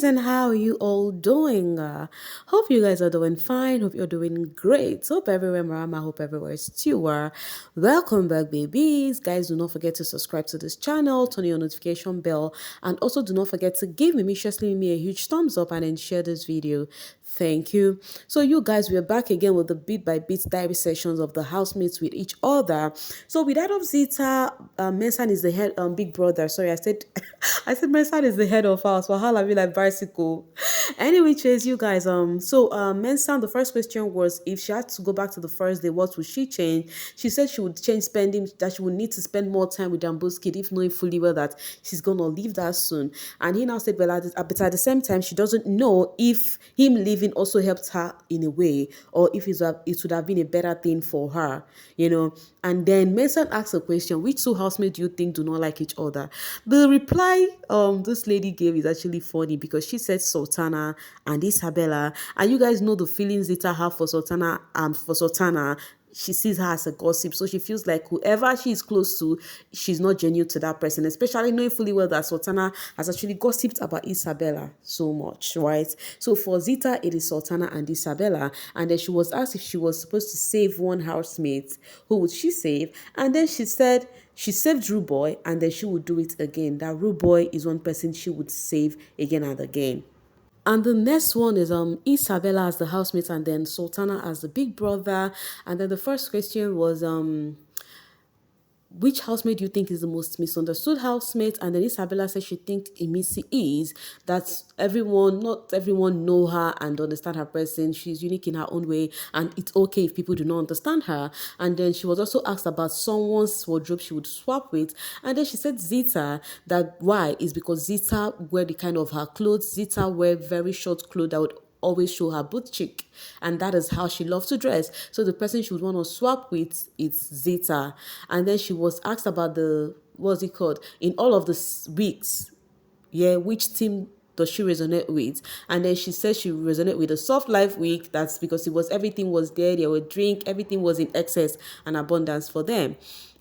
guys, and how are you all doing? Hope you guys are doing fine. Hope you're doing great. Hope everywhere, Marama. Hope everywhere is still. Welcome back, babies. Guys, do not forget to subscribe to this channel, turn your notification bell, and also do not forget to give me a huge thumbs up and then share this video. Thank you. So you guys, we're back again with the bit by bit diary sessions of the housemates with each other. So with that of Zita, Mensan is the head, big brother. Sorry, I said, I said Mensan is the head of house. Wahala be like bicycle. Anyway, chase you guys. Mensan, the first question was if she had to go back to the first day, what would she change? She said she would change spending, that she would need to spend more time with Dambo's kid, if knowing fully well that she's gonna leave that soon. And he now said, but at the same time, she doesn't know if him leaving also helped her in a way, or if it would have been a better thing for her, you know. And then Mason asked a question: which two housemates do you think do not like each other? The reply this lady gave is actually funny because she said Sultana and Isabella, and you guys know the feelings Zita have for Sultana and for Sultana. She sees her as a gossip, so she feels like whoever she is close to, she's not genuine to that person, especially knowing fully well that Sultana has actually gossiped about Isabella so much, right? So for Zita, it is Sultana and Isabella, and then she was asked if she was supposed to save one housemate, who would she save? And then she said she saved Rooboy, and then she would do it again. That Rooboy is one person she would save again and again. And the next one is Isabella as the housemate and then Sultana as the big brother. And then the first question was which housemate do you think is the most misunderstood housemate? And then Isabella said she thinks Imisi is that not everyone know her and understand her person. She's unique in her own way, and it's okay if people do not understand her. And then she was also asked about someone's wardrobe she would swap with, and then she said Zita, that why is because Zita wear the kind of her clothes. Zita wear very short clothes that would always show her boot cheek, and that is how she loves to dress. So the person she would want to swap with is Zita. And then she was asked about the, what's it called, in all of the weeks, yeah, which team does she resonate with? And then she said she resonate with the soft life week. That's because it was, everything was there were drink, everything was in excess and abundance for them.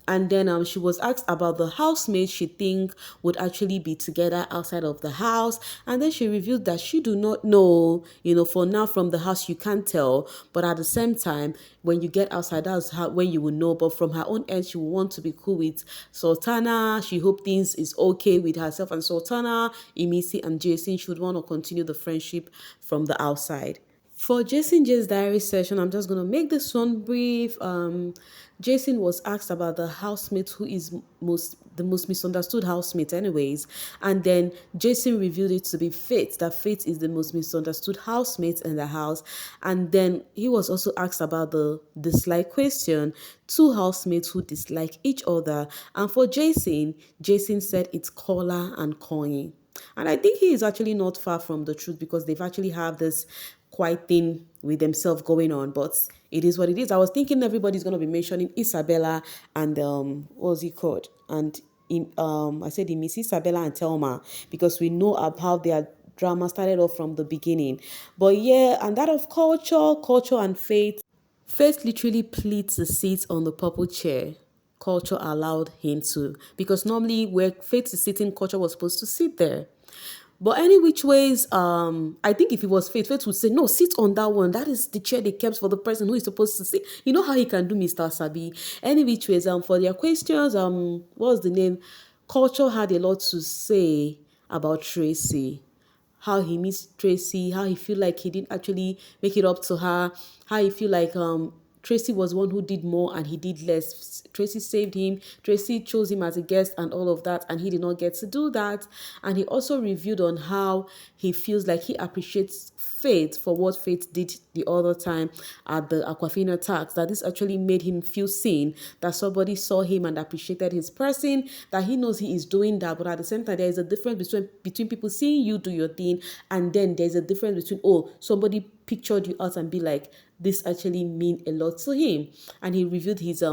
And then she was asked about the housemates she think would actually be together outside of the house. And then she revealed that she do not know, for now from the house you can't tell. But at the same time, when you get outside, that's how, when you will know. But from her own end, she will want to be cool with Sultana. She hope things is okay with herself and Sultana, Imisi and Jason should want to continue the friendship from the outside. For Jason J's diary session, I'm just going to make this one brief. Jason was asked about the housemate who is the most misunderstood housemate anyways. And then Jason revealed it to be Faith, that Faith is the most misunderstood housemate in the house. And then he was also asked about the dislike question, two housemates who dislike each other. And for Jason said it's Kola and Koyin. And I think he is actually not far from the truth because they've actually have this quiet thing with themselves going on, but it is what it is. I was thinking everybody's gonna be mentioning Isabella and what's he called? And I said he miss Isabella and Telma because we know about how their drama started off from the beginning. But yeah, and that of culture and faith. Faith literally pleads the seat on the purple chair. Culture allowed him to, because normally where Faith is sitting, culture was supposed to sit there. But any which ways, I think if it was Faith would say, no, sit on that one. That is the chair they kept for the person who is supposed to sit. You know how he can do Mr. Sabi. Any which ways, for their questions, what was the name? Culture had a lot to say about Tracy, how he missed Tracy, how he feel like he didn't actually make it up to her, how he feel like Tracy was one who did more and he did less. Tracy saved him. Tracy chose him as a guest and all of that, and he did not get to do that. And he also reviewed on how he feels like he appreciates Faith for what Faith did the other time at the Aquafina tax, that this actually made him feel seen, that somebody saw him and appreciated his person, that he knows he is doing that, but at the same time, there is a difference between people seeing you do your thing, and then there's a difference between, oh, somebody pictured you out and be like, this actually mean a lot to him. And he revealed his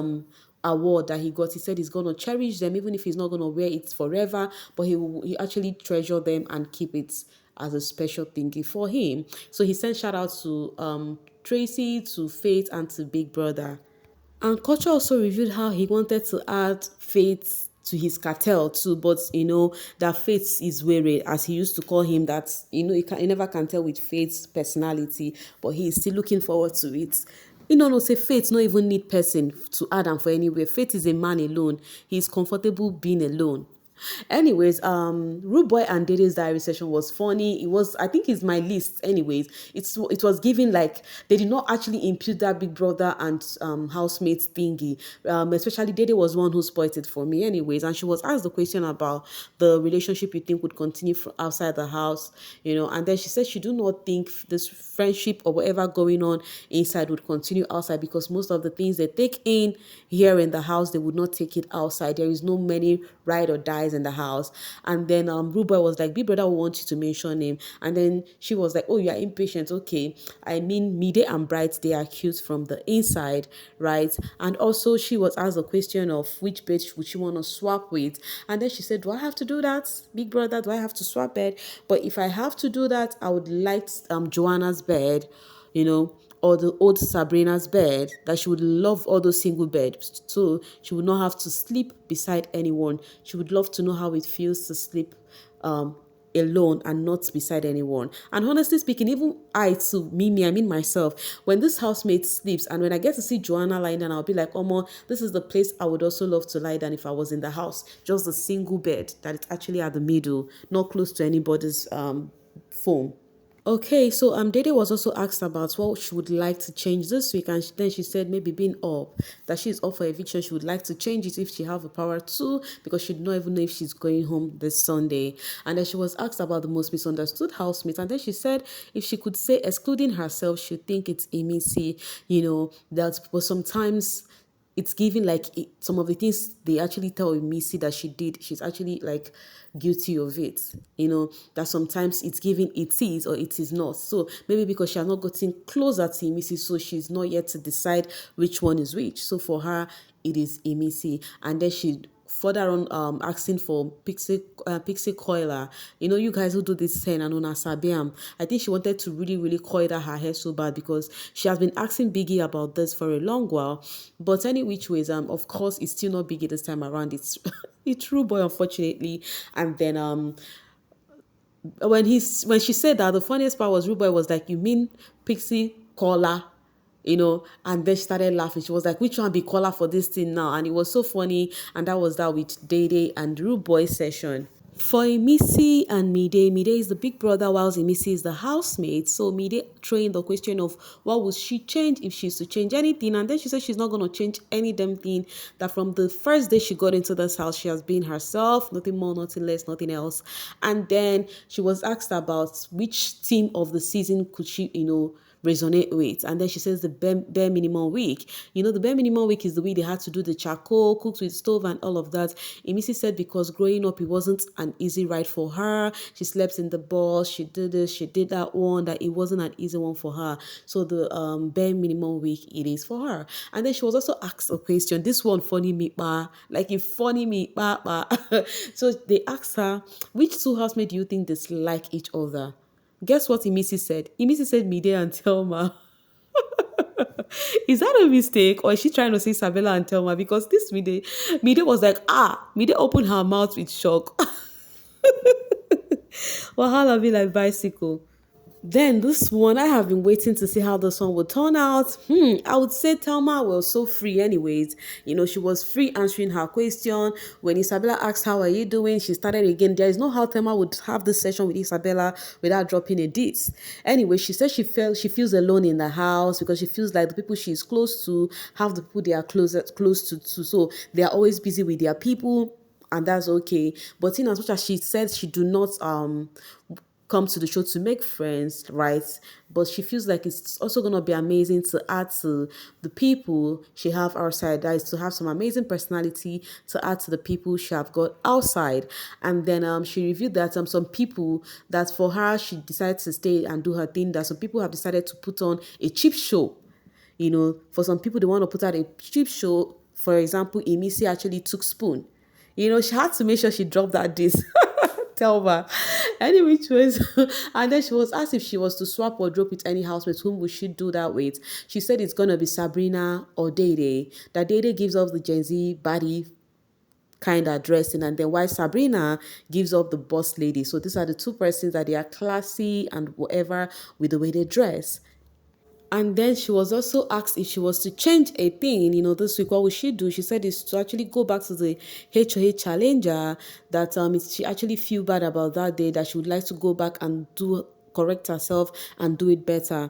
award that he got. He said he's gonna cherish them even if he's not gonna wear it forever, but he actually treasure them and keep it as a special thingy for him. So he sent shout out to Tracy, to Faith, and to Big Brother. And Culture also revealed how he wanted to add Faith to his cartel too, but that Faith is weary, as he used to call him. That he never can tell with Faith's personality, but he is still looking forward to it. No, say Faith no even need person to add am for anywhere. Faith is a man alone. He is comfortable being alone. Anyways, Rooboy and Dede's diary session was funny. It was, I think, it's my list. Anyways, it was given like they did not actually impute that big brother and housemate thingy. Especially Dede was one who spoiled it for me. Anyways, and she was asked the question about the relationship you think would continue from outside the house, and then she said she do not think this friendship or whatever going on inside would continue outside, because most of the things they take in here in the house, they would not take it outside. There is no many ride or dies in the house. And then Rooboy was like, big brother will want you to mention him. And then she was like, oh, you are impatient. Okay. I mean, Mide and Bright, they are cute from the inside, right? And also she was asked a question of which bed would she want to swap with. And then she said, do I have to do that? Big brother, do I have to swap bed? But if I have to do that, I would like Joanna's bed, or the old Sabrina's bed, that she would love all those single beds. So she would not have to sleep beside anyone. She would love to know how it feels to sleep alone and not beside anyone. And honestly speaking, even I too, I mean myself, when this housemate sleeps and when I get to see Joanna lying down, I'll be like, oh man, this is the place I would also love to lie down if I was in the house. Just a single bed that is actually at the middle, not close to anybody's phone. Okay, so Dede was also asked about what she would like to change this week, and then she said maybe being up, that she's up for eviction. She would like to change it if she have the power to, because she'd not even know if she's going home this Sunday. And then she was asked about the most misunderstood housemate, and then she said if she could say excluding herself, she'd think it's Imisi, that but sometimes it's giving like some of the things they actually tell Missy that she did, she's actually like guilty of it. That sometimes it's giving it is or it is not. So maybe because she has not gotten closer to Missy, so she's not yet to decide which one is which. So for her, it is Imisi. And then she further on asking for pixie coiler. You guys who do this hair and on Sabiam. I think she wanted to really, really coil her hair so bad, because she has been asking Biggie about this for a long while. But any which ways, of course, it's still not Biggie this time around. It's it's Rooboy, unfortunately. And then when she said that, the funniest part was Rooboy was like, you mean pixie collar? And then she started laughing. She was like, which one be color for this thing now? And it was so funny. And that was that with Dede and Rooboy session. For Imisi and Mide is the big brother, whilst Imisi is the housemate. So Mide throwing the question of what would she change if she's to change anything. And then she said she's not going to change any damn thing. That from the first day she got into this house, she has been herself, nothing more, nothing less, nothing else. And then she was asked about which theme of the season could she, resonate with. And then she says the bare minimum week. The bare minimum week is the week they had to do the charcoal, cooked with stove and all of that. Imisi said because growing up, it wasn't an easy ride for her. She slept in the bus, she did this, she did that one, that it wasn't an easy one for her. So the bare minimum week it is for her. And then she was also asked a question. This one funny me, like it funny me, So they asked her, which two housemates do you think dislike each other? Guess what Imisi said? Imisi said Midday and Telma. Is that a mistake? Or is she trying to say Isabella and Telma? Because this Midday was like, Midday opened her mouth with shock. Wahala be like bicycle. Then this one, I have been waiting to see how this one would turn out. I would say Telma was so free anyways. She was free answering her question. When Isabella asked, how are you doing? She started again. There is no how Telma would have this session with Isabella without dropping a diss. Anyway, she said she feels alone in the house because she feels like the people she's close to have the people they are close to. So they are always busy with their people. And that's okay. But in as much as she said she do not come to the show to make friends, right? But she feels like it's also going to be amazing to add to the people she have outside. That is to have some amazing personality to add to the people she have got outside. And then she reviewed that some people that for her, she decided to stay and do her thing, that some people have decided to put on a cheap show. For some people, they want to put out a cheap show. For example, Imisi actually took spoon. She had to make sure she dropped that disc. Thelma. Anyway, and then she was asked if she was to swap or drop with any housemate, whom would she do that with? She said it's gonna be Sabrina or Dede. That Dede gives off the Gen Z body kind of dressing, and then while Sabrina gives up the boss lady. So these are the two persons that they are classy and whatever with the way they dress. And then she was also asked if she was to change a thing, this week, what would she do? She said is to actually go back to the HOH challenger, that she actually feel bad about that day, that she would like to go back and correct herself and do it better.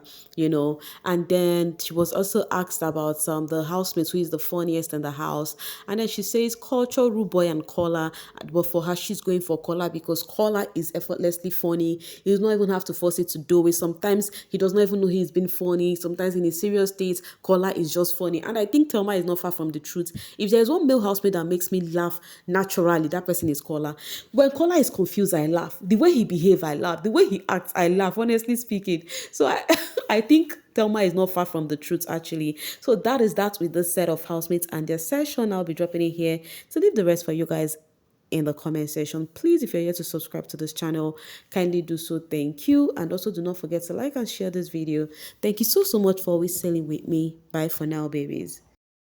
And then she was also asked about the housemates, who is the funniest in the house. And then she says culture, Rooboy and Kola, but for her she's going for Kola because Kola is effortlessly funny. He does not even have to force it to do it. Sometimes he does not even know he's been funny. Sometimes in his serious states, Kola is just funny. And I think Telma is not far from the truth. If there's one male housemate that makes me laugh naturally, that person is Kola. When Kola is confused, I laugh. The way he behaves, I laugh. The way he acts, I laugh, honestly speaking. So I think Thelma is not far from the truth, actually. So that is that with this set of housemates and their session. I'll be dropping it here to leave the rest for you guys in the comment section. Please, if you're yet to subscribe to this channel, kindly do so. Thank you. And also do not forget to like and share this video. Thank you so much for always sailing with me. Bye for now, babies.